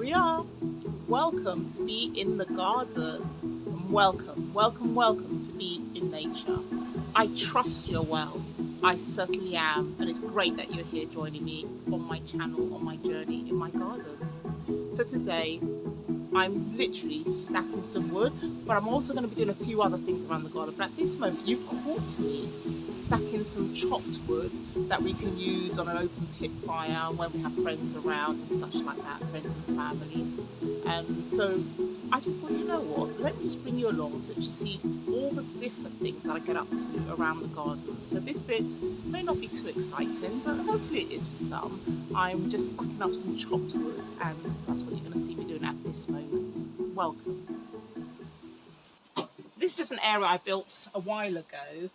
we are. Welcome to be in the garden. And welcome to be in nature. I trust you're well. I certainly am. And it's great that you're here joining me on my channel, on my journey in my garden. So today, I'm literally stacking some wood, but I'm also going to be doing a few other things around the garden. But at this moment, you've caught me stacking some chopped wood that we can use on an open pit fire when we have friends around and such like that, friends and family. And so I just thought, you know what, let me just bring you along so that you see all the different things that I get up to around the garden. So this bit may not be too exciting, but hopefully it is for some. I'm just stacking up some chopped wood, and that's what you're going to see me doing at this moment. Welcome. So this is just an area I built a while ago,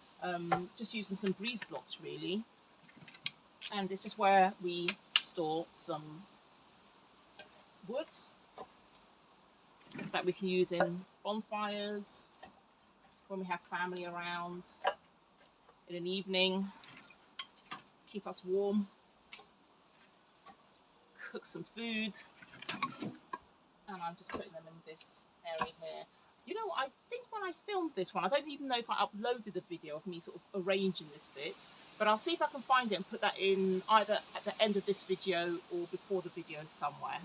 just using some breeze blocks really. And it's just where we store some wood that we can use in bonfires, when we have family around, in an evening, keep us warm, cook some food, and I'm just putting them in this area here. You know, I think when I filmed this one, I don't even know if I uploaded the video of me sort of arranging this bit, but I'll see if I can find it and put that in either at the end of this video or before the video somewhere.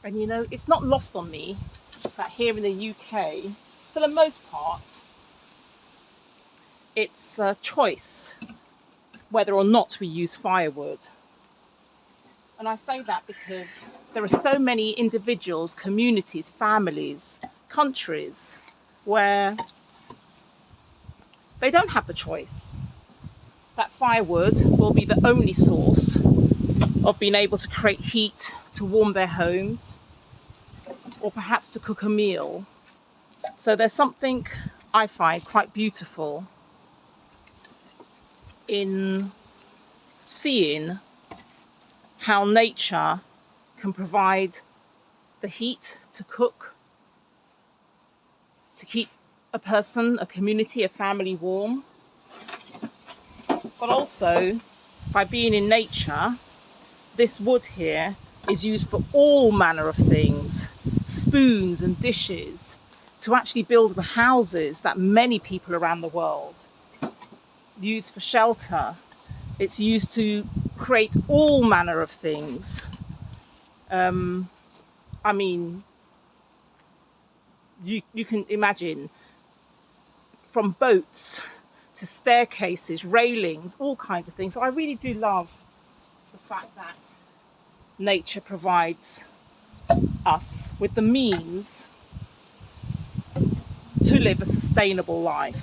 And you know, it's not lost on me that here in the UK, for the most part, it's a choice whether or not we use firewood. And I say that because there are so many individuals, communities, families, countries where they don't have the choice. That firewood will be the only source of being able to create heat to warm their homes, or perhaps to cook a meal. So there's something I find quite beautiful in seeing how nature can provide the heat to cook, to keep a person, a community, a family warm. But also, by being in nature, this wood here is used for all manner of things, spoons and dishes, to actually build the houses that many people around the world use for shelter. It's used to create all manner of things. I mean, you can imagine, from boats to staircases, railings, all kinds of things. So I really do love the fact that nature provides us with the means to live a sustainable life.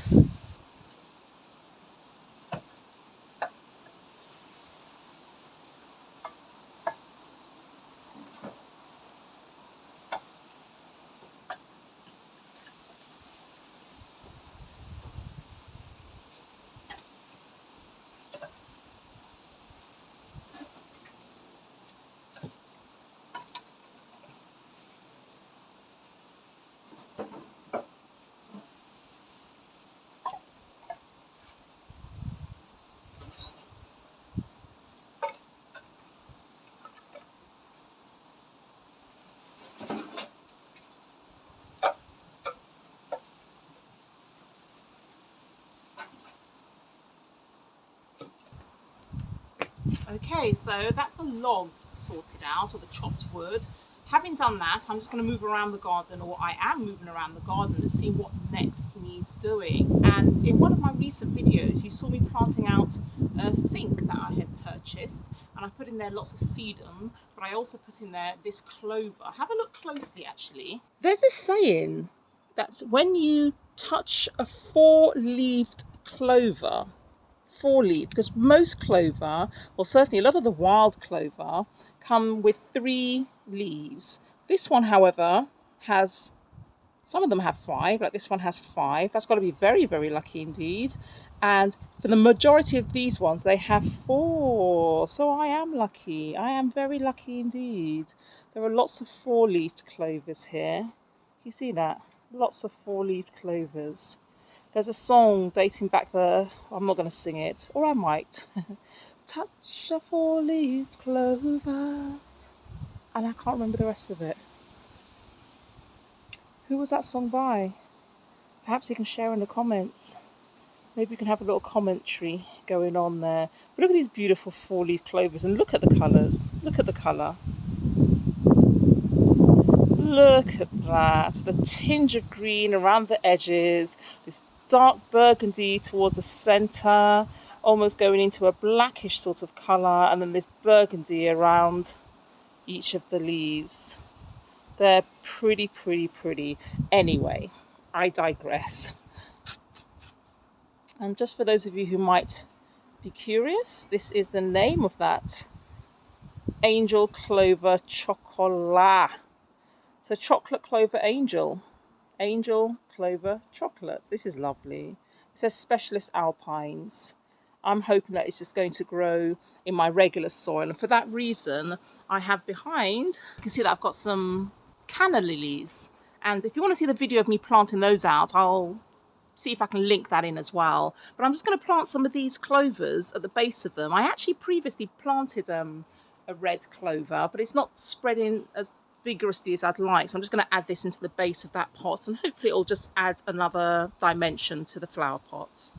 Okay, so that's the logs sorted out, or the chopped wood. Having done that, I'm just going to move around the garden, or I am moving around the garden to see what next needs doing. And in one of my recent videos, you saw me planting out a sink that I had purchased, and I put in there lots of sedum, but I also put in there this clover. Have a look closely, actually. There's a saying that when you touch a four-leaved clover, four-leaf, because most clover, or certainly a lot of the wild clover, come with 3 leaves. This one, however, has, some of them have 5, like this one has 5. That's got to be very, very lucky indeed. And for the majority of these ones, they have 4. So I am lucky. I am very lucky indeed. There are lots of 4-leafed clovers here. You see that? Lots of 4-leafed clovers. There's a song dating back there. I'm not going to sing it, or I might. Touch a 4-leaved clover. And I can't remember the rest of it. Who was that song by? Perhaps you can share in the comments. Maybe we can have a little commentary going on there. But look at these beautiful 4-leaf clovers, and look at the colours. Look at the colour. Look at that. The tinge of green around the edges. This dark burgundy towards the centre, almost going into a blackish sort of colour, and then this burgundy around each of the leaves. They're pretty, pretty, pretty. Anyway, I digress. And just for those of you who might be curious, this is the name of that angel clover chocolat. So chocolate clover angel. Angel clover chocolate. This is lovely. It says specialist alpines. I'm hoping that it's just going to grow in my regular soil, and for that reason I have behind, you can see that I've got some canna lilies, and if you want to see the video of me planting those out, I'll see if I can link that in as well. But I'm just going to plant some of these clovers at the base of them. I actually previously planted a red clover, but it's not spreading as vigorously as I'd like, so I'm just going to add this into the base of that pot, and hopefully it'll just add another dimension to the flower pots.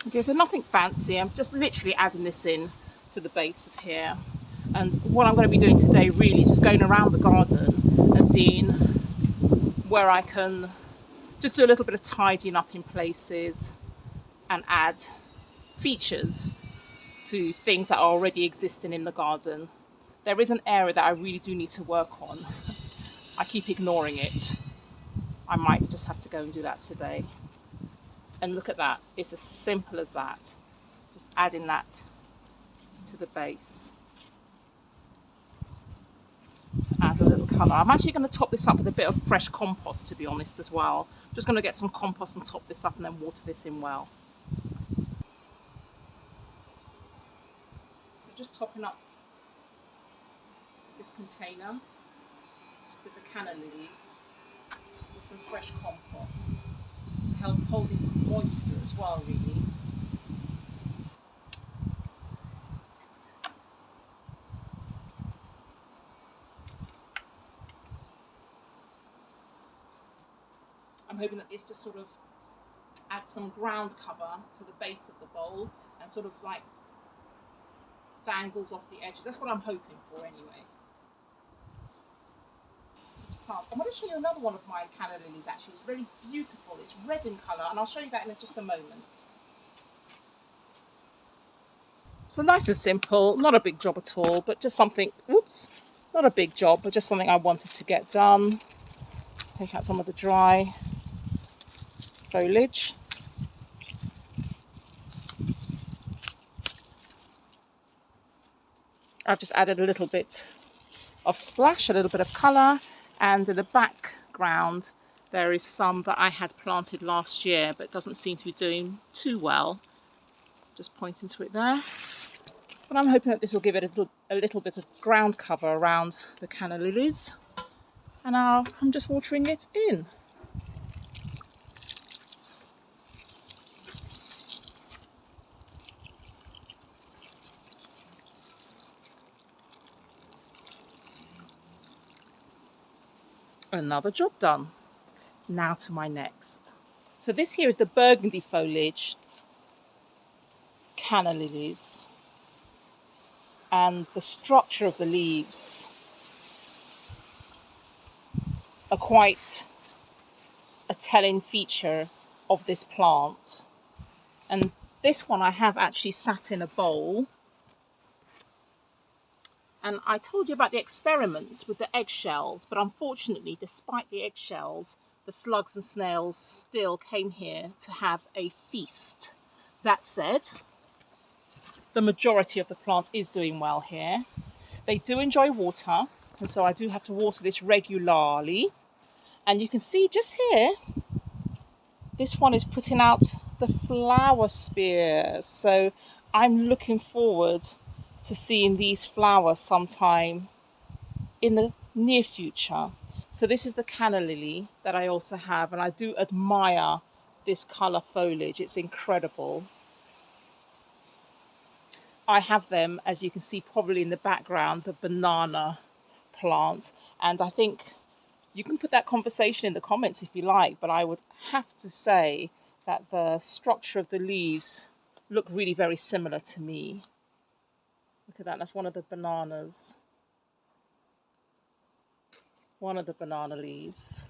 Okay, so nothing fancy, I'm just literally adding this in to the base of here. And what I'm going to be doing today really is just going around the garden and seeing where I can just do a little bit of tidying up in places and add features to things that are already existing in the garden. There is an area that I really do need to work on. I keep ignoring it. I might just have to go and do that today. And look at that, it's as simple as that. Just adding that to the base. So add a little colour. I'm actually going to top this up with a bit of fresh compost, to be honest, as well. I'm just going to get some compost and top this up and then water this in well. I'm just topping up this container with the canna lilies with some fresh compost to help hold in some moisture as well, really. I'm hoping that this just sort of adds some ground cover to the base of the bowl and sort of like dangles off the edges. That's what I'm hoping for anyway. plants. I'm going to show you another one of my canna lilies actually. It's very beautiful. It's red in colour, and I'll show you that in just a moment. So nice and simple, not a big job at all, but just something, whoops, not a big job, but just something I wanted to get done. Just take out some of the dry foliage. I've just added a little bit of splash, a little bit of colour, and in the background there is some that I had planted last year but doesn't seem to be doing too well. Just pointing to it there. But I'm hoping that this will give it a little bit of ground cover around the canna lilies. And now I'm just watering it in. Another job done. Now to my next. So this here is the burgundy foliage canna lilies. And the structure of the leaves are quite a telling feature of this plant. And this one I have actually sat in a bowl. And I told you about the experiments with the eggshells, but unfortunately, despite the eggshells, the slugs and snails still came here to have a feast. That said, the majority of the plant is doing well here. They do enjoy water, and so I do have to water this regularly. And you can see just here, this one is putting out the flower spears. So I'm looking forward to seeing these flowers sometime in the near future. So this is the canna lily that I also have, and I do admire this colour foliage. It's incredible. I have them, as you can see probably in the background, the banana plant, and I think you can put that conversation in the comments if you like, but I would have to say that the structure of the leaves look really very similar to me. Look at that, that's one of the bananas. One of the banana leaves.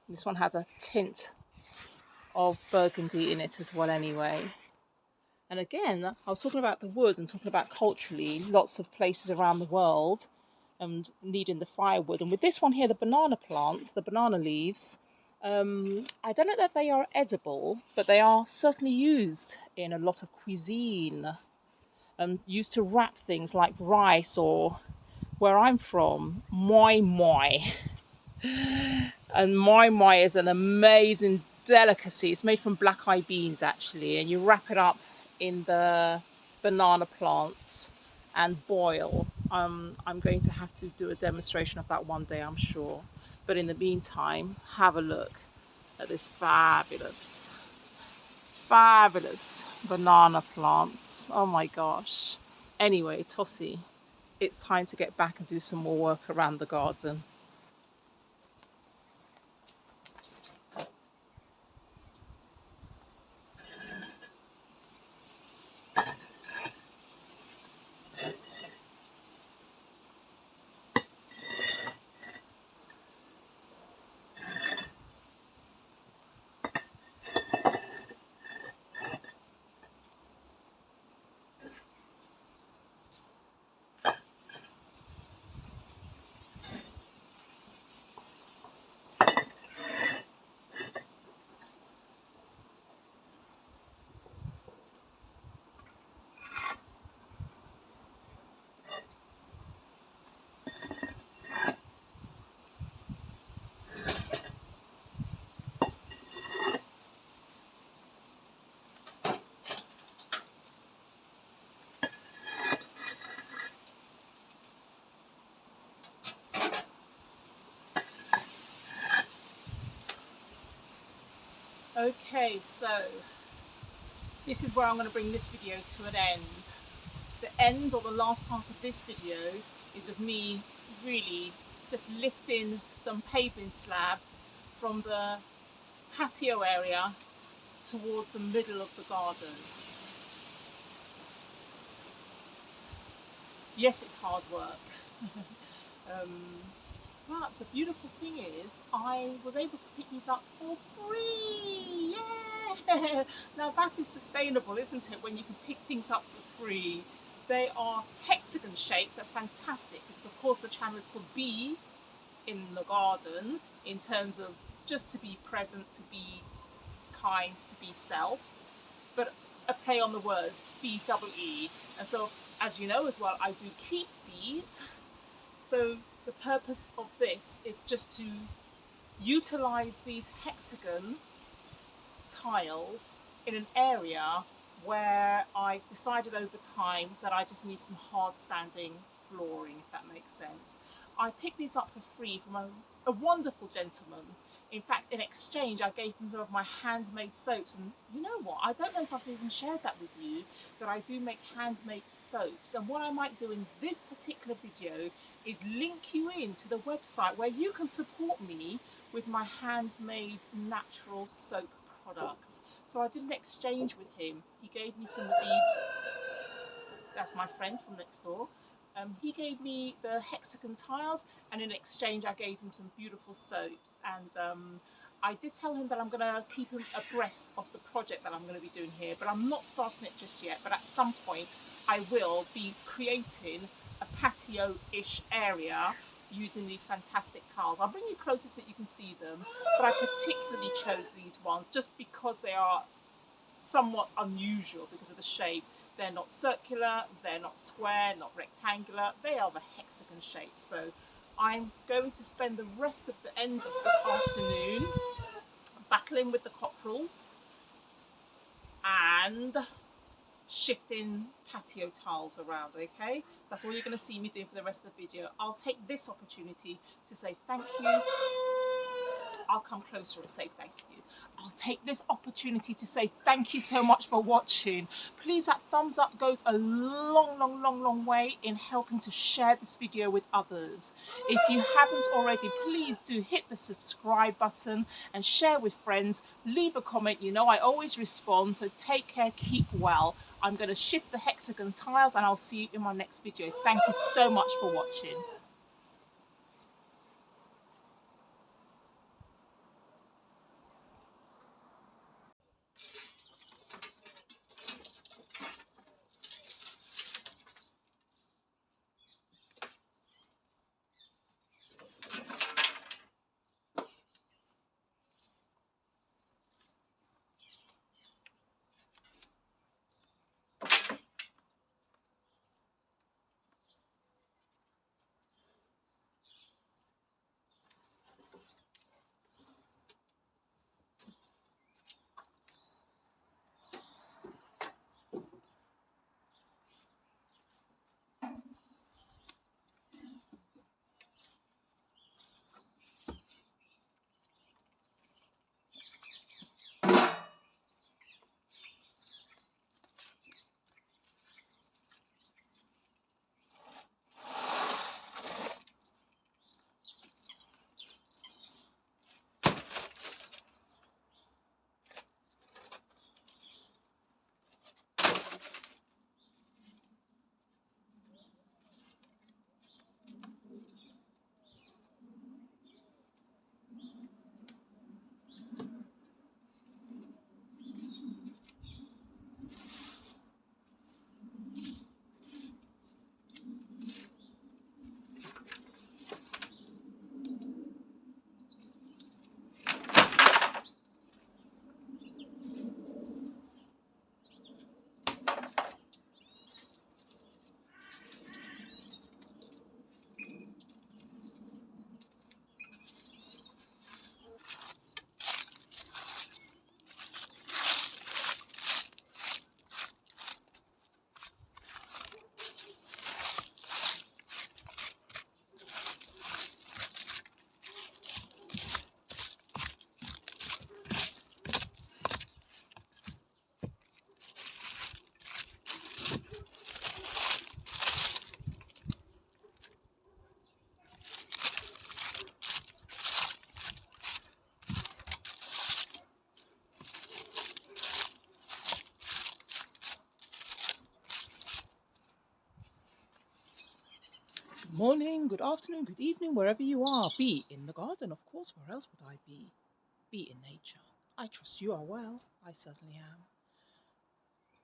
This one has a tint of burgundy in it as well anyway. And again, I was talking about the wood and talking about culturally, lots of places around the world needing the firewood. And with this one here, the banana plants, the banana leaves, I don't know that they are edible, but they are certainly used in a lot of cuisine. Used to wrap things like rice, or where I'm from, moi moi. And moi moi is an amazing delicacy. It's made from black-eyed beans actually, and you wrap it up in the banana plants and boil. I'm going to have to do a demonstration of that one day, I'm sure. But in the meantime, have a look at this fabulous banana plants. Oh my gosh. Anyway, Tossie, it's time to get back and do some more work around the garden. Okay, so this is where I'm going to bring this video to an end. The end, or the last part of this video, is of me really just lifting some paving slabs from the patio area towards the middle of the garden. Yes, it's hard work. um, but the beautiful thing is, I was able to pick these up for free. Yeah! Now that is sustainable, isn't it? When you can pick things up for free. They are hexagon shapes. That's fantastic because, of course, the channel is called Be in the Garden in terms of just to be present, to be kind, to be self. But a play on the words, BEE. And so, as you know as well, I do keep these. So the purpose of this is just to utilize these hexagon tiles in an area where I've decided over time that I just need some hard standing flooring, if that makes sense. I picked these up for free from a wonderful gentleman. In fact, in exchange, I gave him some of my handmade soaps. And you know what? I don't know if I've even shared that with you, that I do make handmade soaps. And what I might do in this particular video is link you into the website where you can support me with my handmade natural soap product. So I did an exchange with him. He gave me some of these. That's my friend from next door. He gave me the hexagon tiles, and in exchange, I gave him some beautiful soaps. And I did tell him that I'm going to keep him abreast of the project that I'm going to be doing here, but I'm not starting it just yet. But at some point, I will be creating a patio-ish area using these fantastic tiles. I'll bring you closer so that you can see them, but I particularly chose these ones just because they are somewhat unusual because of the shape. They're not circular, they're not square, not rectangular, they are the hexagon shape. So I'm going to spend the rest of the end of this afternoon battling with the cockerels and shifting patio tiles around, okay? So that's all you're going to see me do for the rest of the video. I'll take this opportunity to say thank you. I'll come closer and say thank you. I'll take this opportunity to say thank you so much for watching. Please, that thumbs up goes a long way in helping to share this video with others. If you haven't already, please do hit the subscribe button and share with friends. Leave a comment. You know I always respond, so take care, keep well. I'm going to shift the hexagon tiles and I'll see you in my next video. Thank you so much for watching. Good morning, good afternoon, good evening, wherever you are. Be in the garden, of course. Where else would I be? Be in nature. I trust you are well. I certainly am.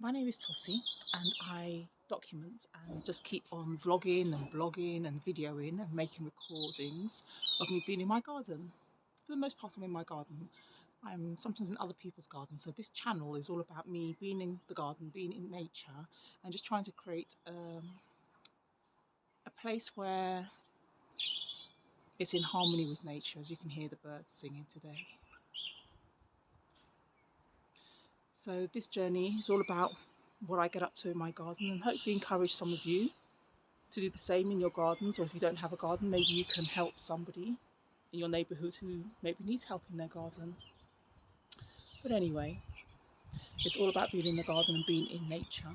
My name is Tossie, and I document and just keep on vlogging and blogging and videoing and making recordings of me being in my garden. For the most part, I'm in my garden. I'm sometimes in other people's gardens. So this channel is all about me being in the garden, being in nature, and just trying to create a place where it's in harmony with nature, as you can hear the birds singing today. So this journey is all about what I get up to in my garden, and hopefully encourage some of you to do the same in your gardens, or if you don't have a garden, maybe you can help somebody in your neighbourhood who maybe needs help in their garden. But anyway, it's all about being in the garden and being in nature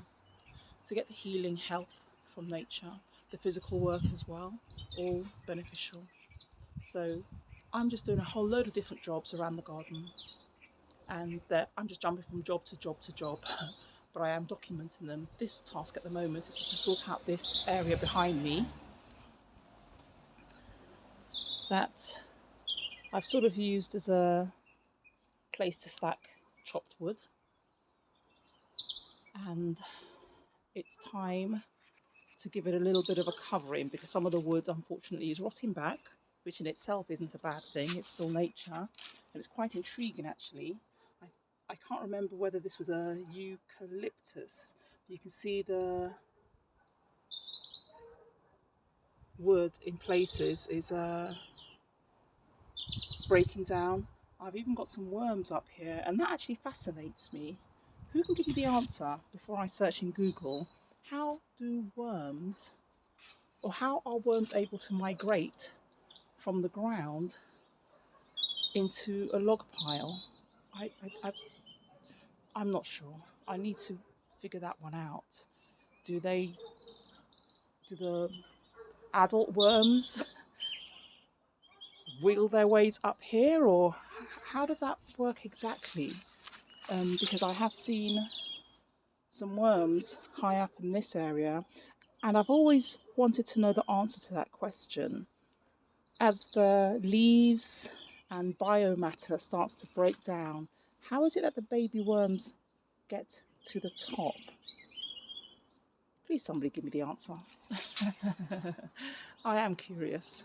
to get the healing health from nature, the physical work as well, all beneficial. So I'm just doing a whole load of different jobs around the garden, and I'm just jumping from job to job to job, but I am documenting them. This task at the moment is just to sort out this area behind me that I've sort of used as a place to stack chopped wood, and it's time to give it a little bit of a covering because some of the wood unfortunately is rotting back, which in itself isn't a bad thing. It's still nature, and it's quite intriguing actually. I can't remember whether this was a eucalyptus. You can see the wood in places is breaking down. I've even got some worms up here, and that actually fascinates me. Who can give me the answer before I search in Google? How do worms, or how are worms able to migrate from the ground into a log pile? I'm not sure. I need to figure that one out. Do the adult worms wiggle their ways up here, or how does that work exactly? Because I have seen some worms high up in this area, and I've always wanted to know the answer to that question. As the leaves and biomatter starts to break down, how is it that the baby worms get to the top? Please somebody give me the answer. I am curious.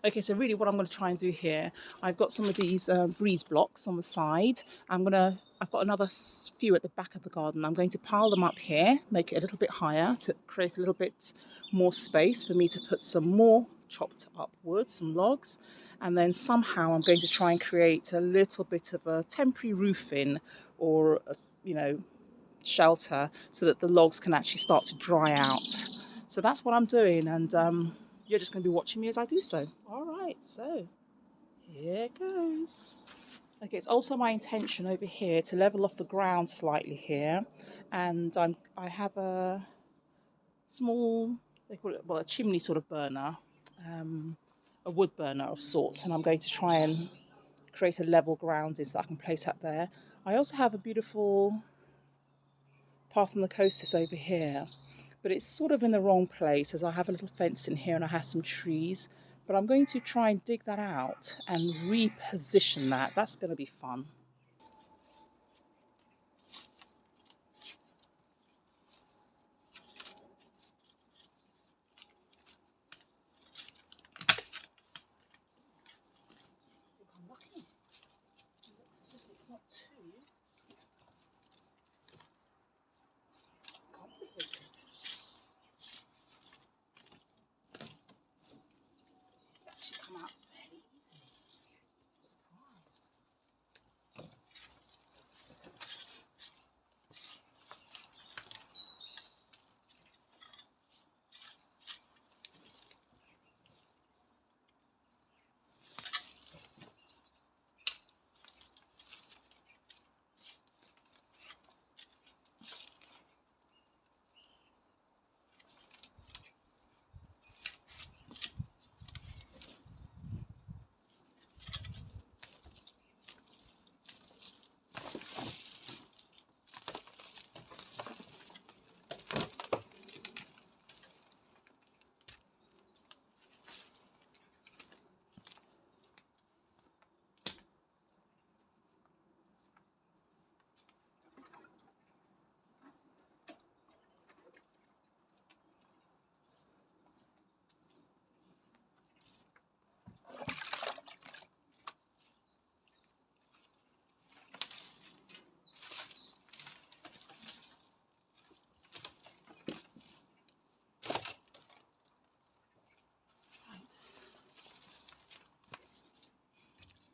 Okay, so really what I'm going to try and do here, I've got some of these breeze blocks on the side. I've got another few at the back of the garden. I'm going to pile them up here, make it a little bit higher to create a little bit more space for me to put some more chopped up wood, some logs. And then somehow I'm going to try and create a little bit of a temporary roofing or, shelter so that the logs can actually start to dry out. So that's what I'm doing, and you're just going to be watching me as I do so. All right, so here goes. Okay, it's also my intention over here to level off the ground slightly here, and I have a small, they call it, well, a chimney sort of burner, a wood burner of sorts, and I'm going to try and create a level grounding so I can place that there. I also have a beautiful path on the coast is over here, but it's sort of in the wrong place as I have a little fence in here and I have some trees, but I'm going to try and dig that out and reposition that. That's going to be fun. I think I'm lucky. It looks as if it's not too complicated. It's actually come out fairly easily. I'm surprised.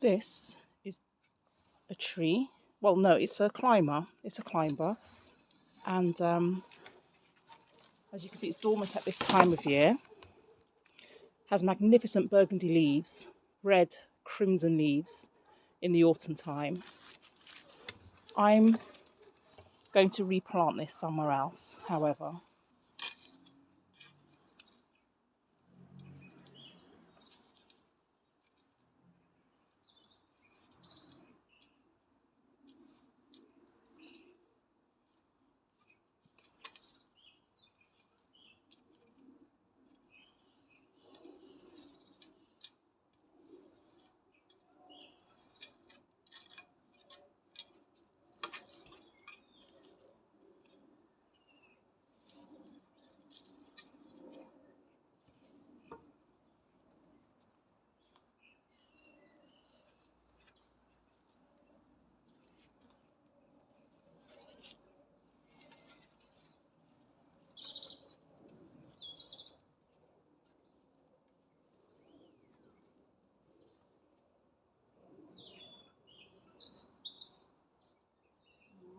This is a tree. Well, no, it's a climber. It's a climber. And as you can see, it's dormant at this time of year. Has magnificent burgundy leaves, red, crimson leaves in the autumn time. I'm going to replant this somewhere else, however.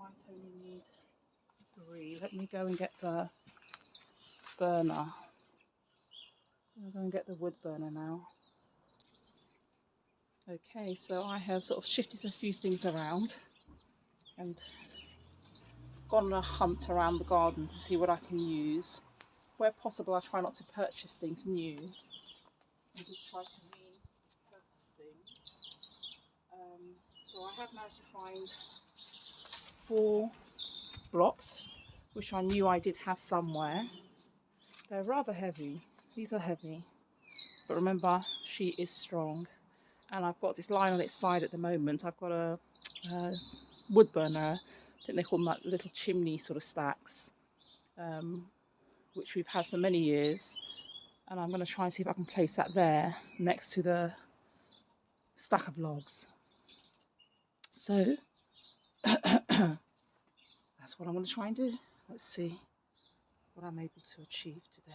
I might only need 3. Let me go and get the burner. I'll go and get the wood burner now. Okay, so I have sort of shifted a few things around and gone on a hunt around the garden to see what I can use. Where possible, I try not to purchase things new and just try to repurpose things. So I have managed to find 4 blocks, which I knew I did have somewhere. They're rather heavy. These are heavy. But remember, she is strong. And I've got this lying on its side at the moment. I've got a wood burner. I think they call them like little chimney sort of stacks, which we've had for many years. And I'm going to try and see if I can place that there next to the stack of logs. So that's what I'm going to try and do. Let's see what I'm able to achieve today.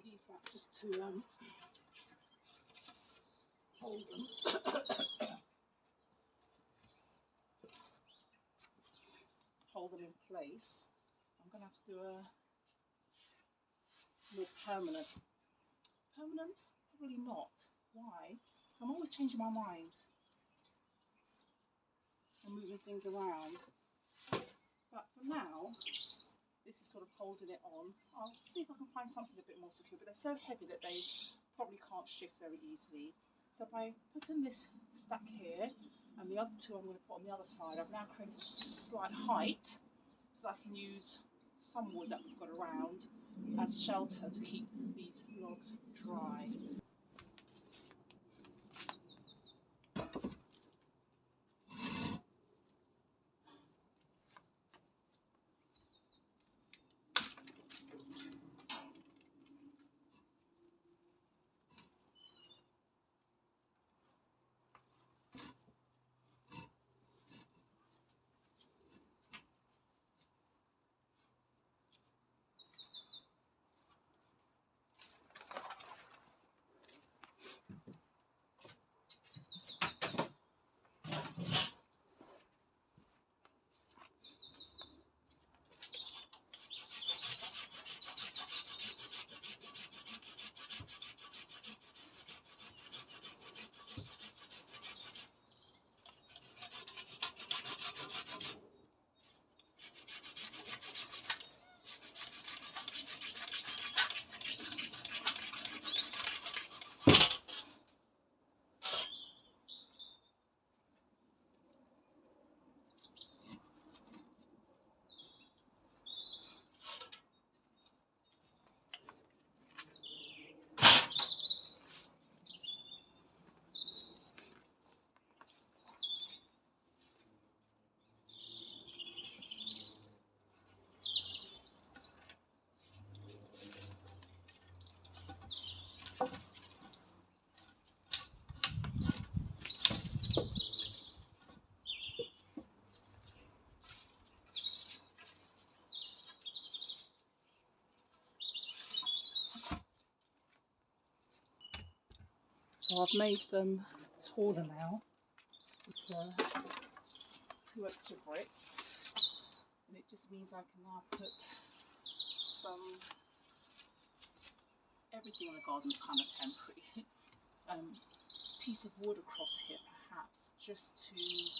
These back just to hold them. Hold them in place. I'm going to have to do a more permanent. Permanent? Probably not. Why? I'm always changing my mind and moving things around. But for now, this is sort of holding it on. I'll see if I can find something a bit more secure, but they're so heavy that they probably can't shift very easily. So by putting this stack here and the other 2 I'm going to put on the other side, I've now created a slight height so that I can use some wood that we've got around as shelter to keep these logs dry. So I've made them taller now with 2 extra bricks, and it just means I can now put some, everything in the garden is kind of temporary, piece of wood across here perhaps, just to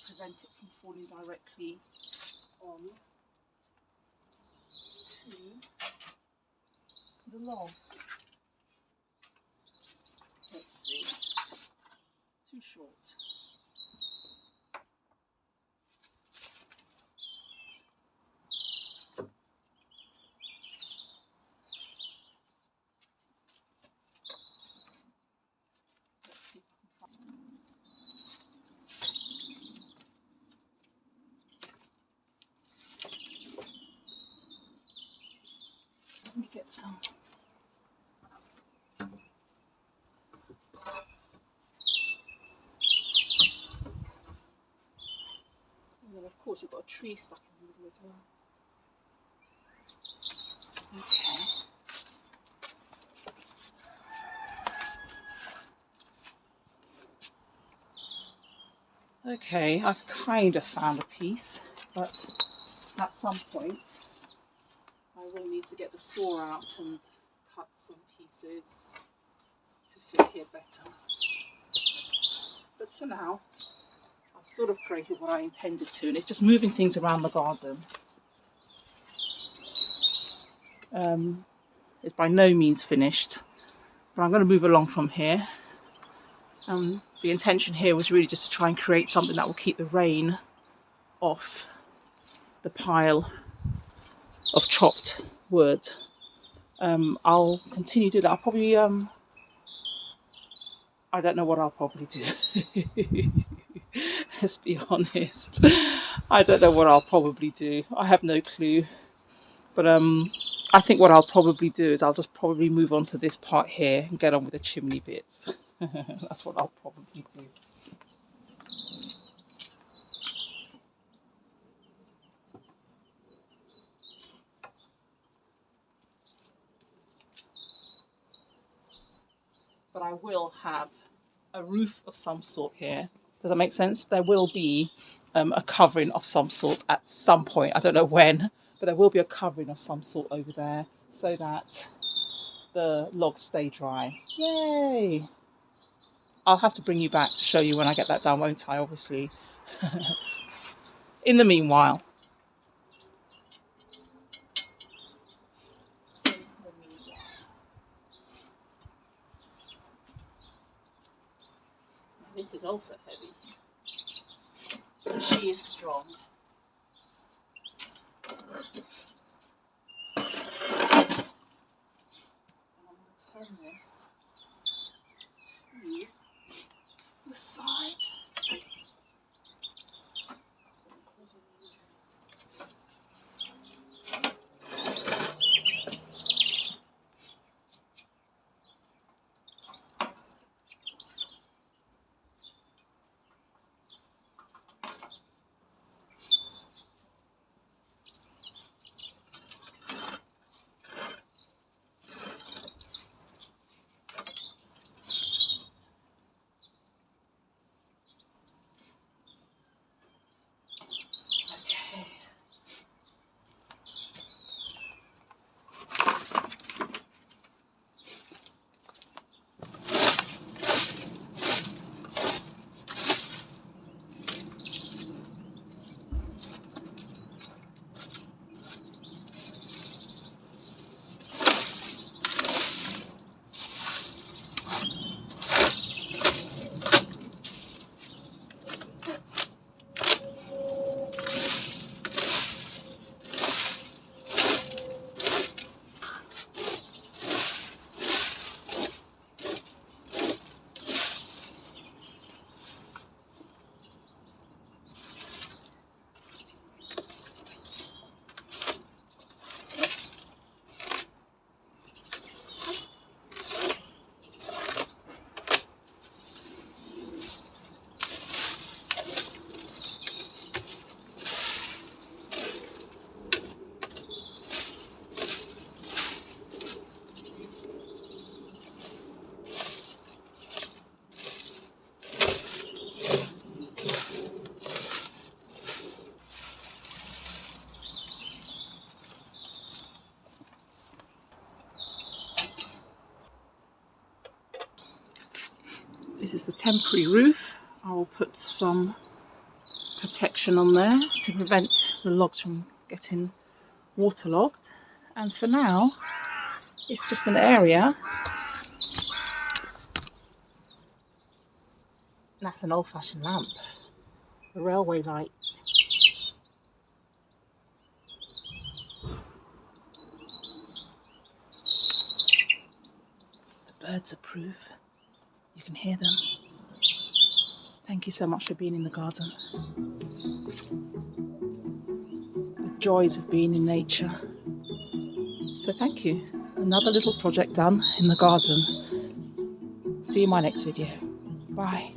prevent it from falling directly on to the logs. Let's see, too short. Let's see if I can find. Let me get some. And then of course you've got a tree stuck in the middle as well. Okay, I've kind of found a piece, but at some point I will need to get the saw out and cut some pieces to fit here better. But for now, I've sort of created what I intended to, and it's just moving things around the garden. It's by no means finished, but I'm going to move along from here. The intention here was really just to try and create something that will keep the rain off the pile of chopped wood. I'll continue to do that. I'll probably, I don't know what I'll probably do. Let's be honest. I don't know what I'll probably do. I have no clue. But I think what I'll probably do is I'll just probably move on to this part here and get on with the chimney bits. That's what I'll probably do. But I will have a roof of some sort here. Does that make sense? There will be a covering of some sort at some point. I don't know when, but there will be a covering of some sort over there so that the logs stay dry. Yay! I'll have to bring you back to show you when I get that done, won't I, obviously? In the meanwhile. This is also heavy. She is strong. And I'm going to turn this to the side. This is the temporary roof. I will put some protection on there to prevent the logs from getting waterlogged. And for now, it's just an area. That's an old-fashioned lamp. The railway lights. The birds are proof. You can hear them. Thank you so much for being in the garden. The joys of being in nature. So thank you. Another little project done in the garden. See you in my next video. Bye.